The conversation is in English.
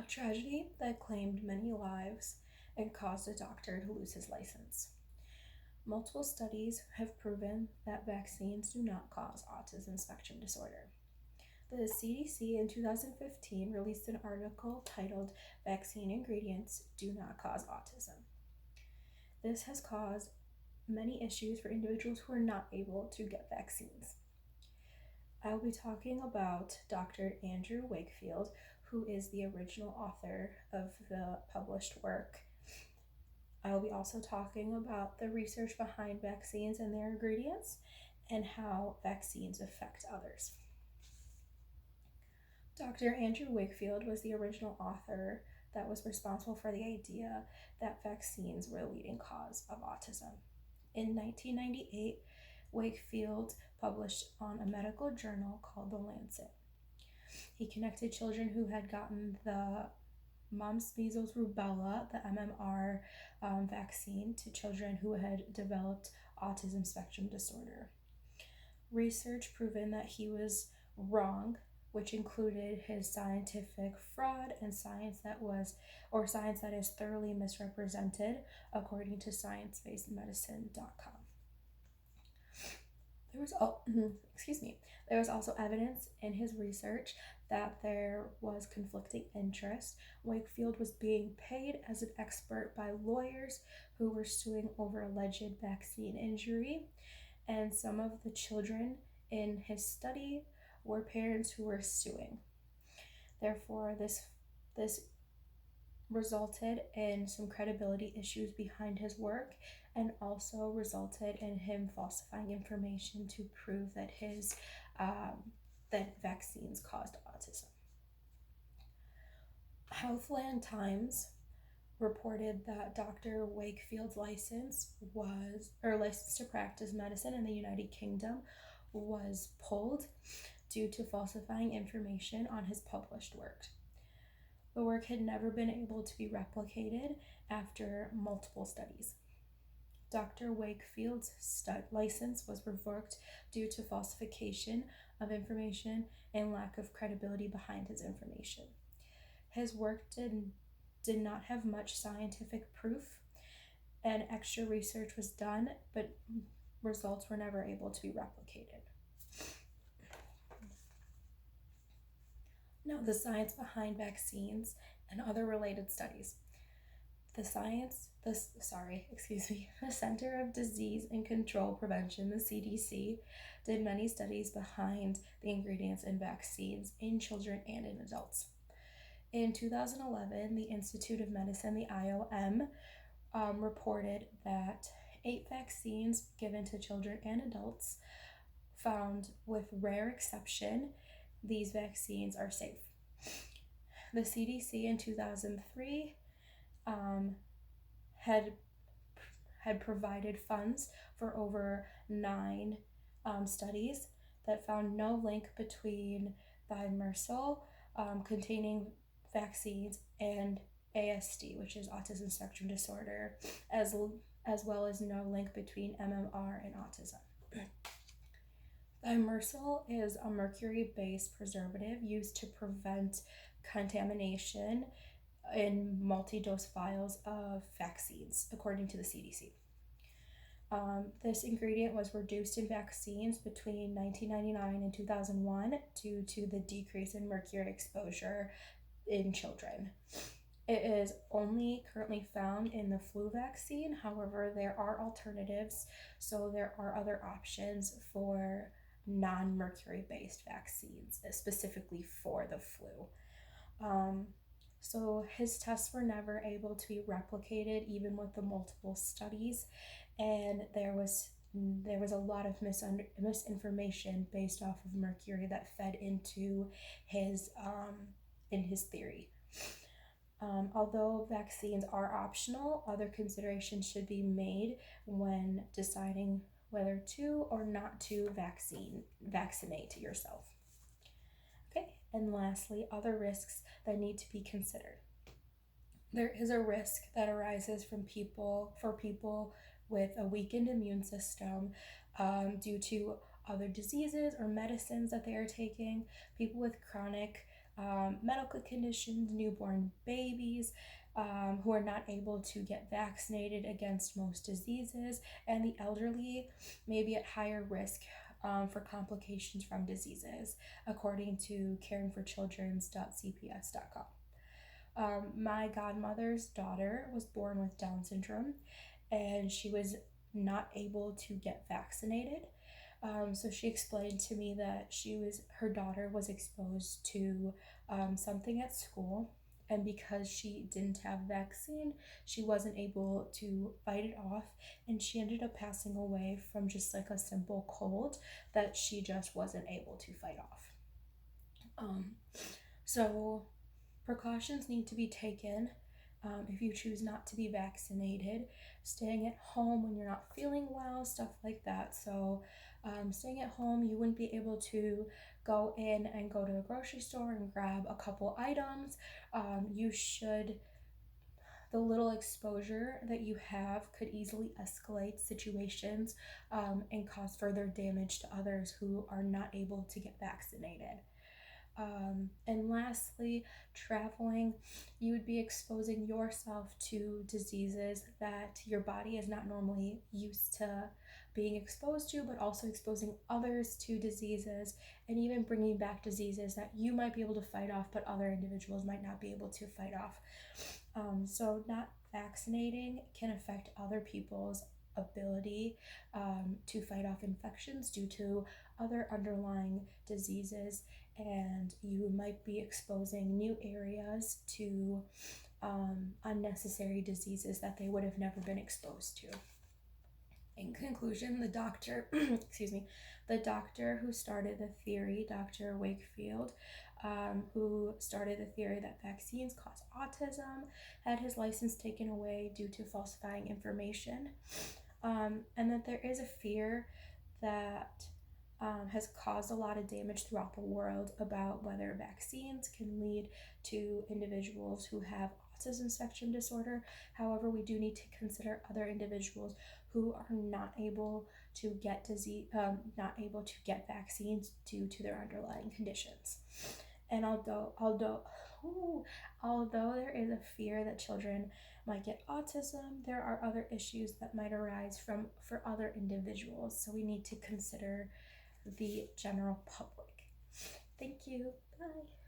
a tragedy that claimed many lives and caused a doctor to lose his license. Multiple studies have proven that vaccines do not cause autism spectrum disorder. The CDC in 2015 released an article titled Vaccine Ingredients Do Not Cause Autism. This has caused many issues for individuals who are not able to get vaccines. I'll be talking about Dr. Andrew Wakefield, who is the original author of the published work. I will be also talking about the research behind vaccines and their ingredients and how vaccines affect others. Dr. Andrew Wakefield was the original author that was responsible for the idea that vaccines were the leading cause of autism. In 1998, Wakefield published on a medical journal called The Lancet. He connected children who had gotten the mumps, measles, rubella, the MMR vaccine, to children who had developed autism spectrum disorder. Research proven that he was wrong, which included his scientific fraud and science that is thoroughly misrepresented, according to ScienceBasedMedicine.com. There was also evidence in his research that there was conflicting interest. Wakefield was being paid as an expert by lawyers who were suing over alleged vaccine injury, and some of the children in his study were parents who were suing. Therefore, this resulted in some credibility issues behind his work, and also resulted in him falsifying information to prove that that vaccines caused autism. Healthland Times reported that Dr. Wakefield's license to practice medicine in the United Kingdom was pulled due to falsifying information on his published work. The work had never been able to be replicated after multiple studies. Dr. Wakefield's license was revoked due to falsification of information and lack of credibility behind his information. His work did not have much scientific proof, and extra research was done, but results were never able to be replicated. Now, the science behind vaccines and other related studies. The Center of Disease and Control Prevention, the CDC, did many studies behind the ingredients in vaccines in children and in adults. In 2011, the Institute of Medicine, the IOM, reported that 8 vaccines given to children and adults found, with rare exception, these vaccines are safe. The CDC in 2003 had provided funds for over 9 studies that found no link between thimerosal containing vaccines and ASD, which is autism spectrum disorder, as well as no link between MMR and autism. Thimerosal is a mercury-based preservative used to prevent contamination in multi-dose vials of vaccines, according to the CDC. This ingredient was reduced in vaccines between 1999 and 2001 due to the decrease in mercury exposure in children. It is only currently found in the flu vaccine. However, there are alternatives, so there are other options for non-mercury-based vaccines, specifically for the flu. So his tests were never able to be replicated, even with the multiple studies, and there was a lot of misinformation based off of mercury that fed into his theory. Although vaccines are optional, other considerations should be made when deciding whether to or not to vaccinate yourself. Okay, and lastly, other risks that need to be considered. There is a risk that arises for people with a weakened immune system due to other diseases or medicines that they are taking. People with chronic medical conditions, newborn babies who are not able to get vaccinated against most diseases, and the elderly may be at higher risk for complications from diseases, according to caringforchildrens.cps.com. My godmother's daughter was born with Down syndrome, and she was not able to get vaccinated. So she explained to me that her daughter was exposed to something at school, and because she didn't have vaccine, she wasn't able to fight it off, and she ended up passing away from just like a simple cold that she just wasn't able to fight off. Um, so precautions need to be taken if you choose not to be vaccinated, staying at home when you're not feeling well, stuff like that. So, staying at home, you wouldn't be able to go in and go to a grocery store and grab a couple items. The little exposure that you have could easily escalate situations and cause further damage to others who are not able to get vaccinated. And lastly, traveling, you would be exposing yourself to diseases that your body is not normally used to being exposed to, but also exposing others to diseases and even bringing back diseases that you might be able to fight off, but other individuals might not be able to fight off. So, not vaccinating can affect other people's ability to fight off infections due to other underlying diseases, and you might be exposing new areas to unnecessary diseases that they would have never been exposed to. In conclusion, the doctor, the doctor who started the theory, Dr. Wakefield, who started the theory that vaccines cause autism, had his license taken away due to falsifying information, and that there is a fear that has caused a lot of damage throughout the world about whether vaccines can lead to individuals who have autism spectrum disorder. However, we do need to consider other individuals who are not able to get not able to get vaccines due to their underlying conditions. And although there is a fear that children might get autism, there are other issues that might arise for other individuals. So we need to consider the general public. Thank you. Bye.